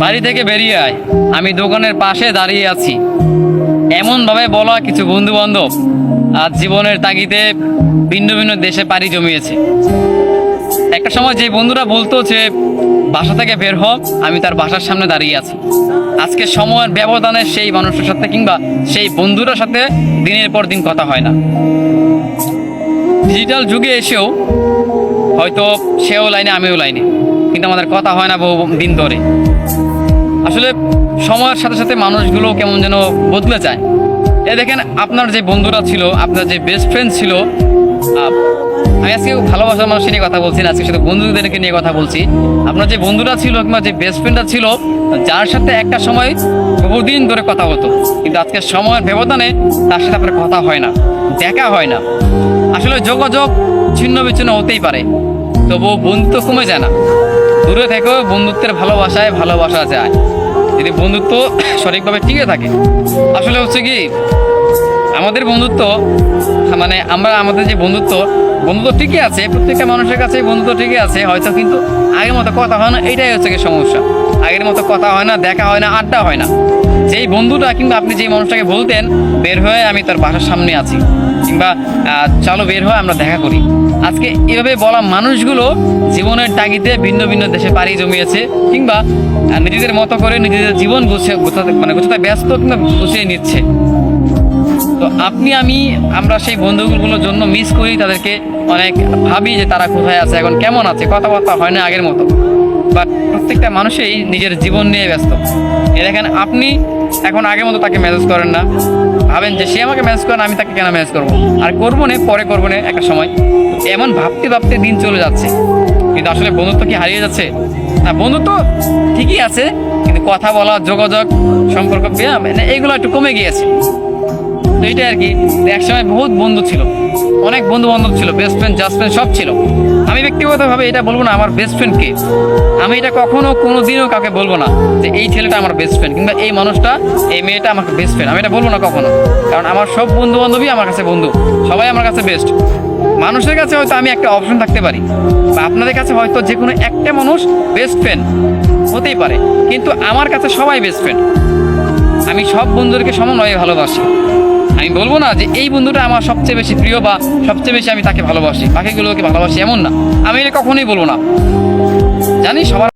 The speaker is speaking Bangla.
বাড়ি থেকে বেরিয়ে আয়, আমি দোকানের পাশে দাঁড়িয়ে আছি। এমনভাবে বলা কিছু বন্ধু বান্ধব আজ জীবনের তাগিদে ভিন্ন ভিন্ন দেশে পাড়ি জমিয়েছে। একটা সময় যে বন্ধুরা বলতো যে বাসা থেকে বের হ, আমি তার বাসার সামনে দাঁড়িয়ে আছি। আজকে সময়ের ব্যবধানে সেই মানুষের সাথে কিংবা সেই বন্ধুটার সাথে দিনের পর দিন কথা হয় না। ডিজিটাল যুগে এসেও হয়তো সেও লাইনে আমিও লাইনে, কিন্তু আমাদের কথা হয় না বহু দিন ধরে। আসলে সময়ের সাথে সাথে মানুষগুলো কেমন যেন বদলে যায়। এ দেখেন, আপনার যে বন্ধুরা ছিল, আপনার যে বেস্ট ফ্রেন্ড ছিল, আমি আজকে ভালোবাসার মানুষের নিয়ে কথা বলছি না, আজকে শুধু বন্ধুদেরকে নিয়ে কথা বলছি। আপনার যে বন্ধুরা ছিল কিংবা যে বেস্ট ফ্রেন্ডরা ছিল, যার সাথে একটা সময় বহুদিন ধরে কথা হতো, কিন্তু আজকে সময়ের ব্যবধানে তার সাথে আপনার কথা হয় না, দেখা হয় না। আসলে যোগাযোগ ছিন্ন বিচ্ছিন্ন হতেই পারে, তবুও বন্ধুত্ব কমে যায় না। দূরে থেকেও বন্ধুত্বের ভালোবাসায় ভালোবাসা যায়, যদি বন্ধুত্ব সঠিকভাবে টিকে থাকে। আসলে হচ্ছে কি, আমাদের বন্ধুত্ব মানে আমাদের যে বন্ধুত্ব ঠিকই আছে, প্রত্যেকটা মানুষের কাছে বন্ধুত্ব ঠিকই আছে হয়তো, কিন্তু আগের মতো কথা হয় না, এটাই হচ্ছে কি সমস্যা। আগের মতো কথা হয় না, দেখা হয় না, আড্ডা হয় না। যেই বন্ধুটা কিংবা আপনি যেই মানুষটাকে বলতেন বের হয়ে আমি তার বাসার সামনে আছি, কিংবা চলো বের হয়ে আমরা দেখা করি, আজকে এভাবে বলা মানুষগুলো জীবনের তাগিদে ভিন্ন ভিন্ন দেশে পাড়ি জমিয়েছে, কিংবা নিজেদের মতো করে নিজেদের জীবন গোছাতে ব্যস্ত কিংবা গুছিয়ে নিচ্ছে। তো আমরা সেই বন্ধুগুলোর জন্য মিস করি, তাদেরকে অনেক ভাবি যে তারা কোথায় আছে, এখন কেমন আছে, কথাবার্তা হয় না আগের মতো। বাট প্রত্যেকটা মানুষই নিজের জীবন নিয়ে ব্যস্ত। দেখেন, আপনি এখন আগের মতো তাকে মেসেজ করেন না, ভাবেন যে সে আমাকে মেসেজ করেন, আমি তাকে কেন মেসেজ করবো, আর করবো না, পরে করবো না একটা সময়। এমন ভাবতে ভাবতে দিন চলে যাচ্ছে, কিন্তু আসলে বন্ধুত্ব কি হারিয়ে যাচ্ছে? না, বন্ধুত্ব ঠিকই আছে, কিন্তু কথা বলা, যোগাযোগ, সম্পর্ক এইগুলো একটু কমে গিয়েছে। তো এইটাই আর কি। একসময় বহুত বন্ধু ছিল, অনেক বন্ধু বান্ধব ছিল, বেস্ট ফ্রেন্ড, জাস্ট ফ্রেন্ড সব ছিল। আমি ব্যক্তিগতভাবে এটা বলবো না আমার বেস্ট ফ্রেন্ড কে, আমি এটা কখনো কোনোদিনও কাউকে বলবো না যে এই ছেলেটা আমার বেস্ট ফ্রেন্ড কিংবা এই মানুষটা, এই মেয়েটা আমার বেস্ট ফ্রেন্ড, আমি এটা বলবো না কখনো। কারণ আমার সব বন্ধু বান্ধবই আমার কাছে বন্ধু, সবাই আমার কাছে বেস্ট। মানুষের কাছে হয়তো আমি একটা অপশন থাকতে পারি, বা আপনাদের কাছে হয়তো যে কোনো একটা মানুষ বেস্ট ফ্রেন্ড হতেই পারে, কিন্তু আমার কাছে সবাই বেস্ট ফ্রেন্ড। আমি সব বন্ধুদেরকে সমানভাবে ভালোবাসি। আমি বলবো না যে এই বন্ধুটা আমার সবচেয়ে বেশি প্রিয় বা সবচেয়ে বেশি আমি তাকে ভালোবাসি, বাকিগুলোকে ভালোবাসি, এমন না। আমি এটা কখনোই বলবো না। জানি সবার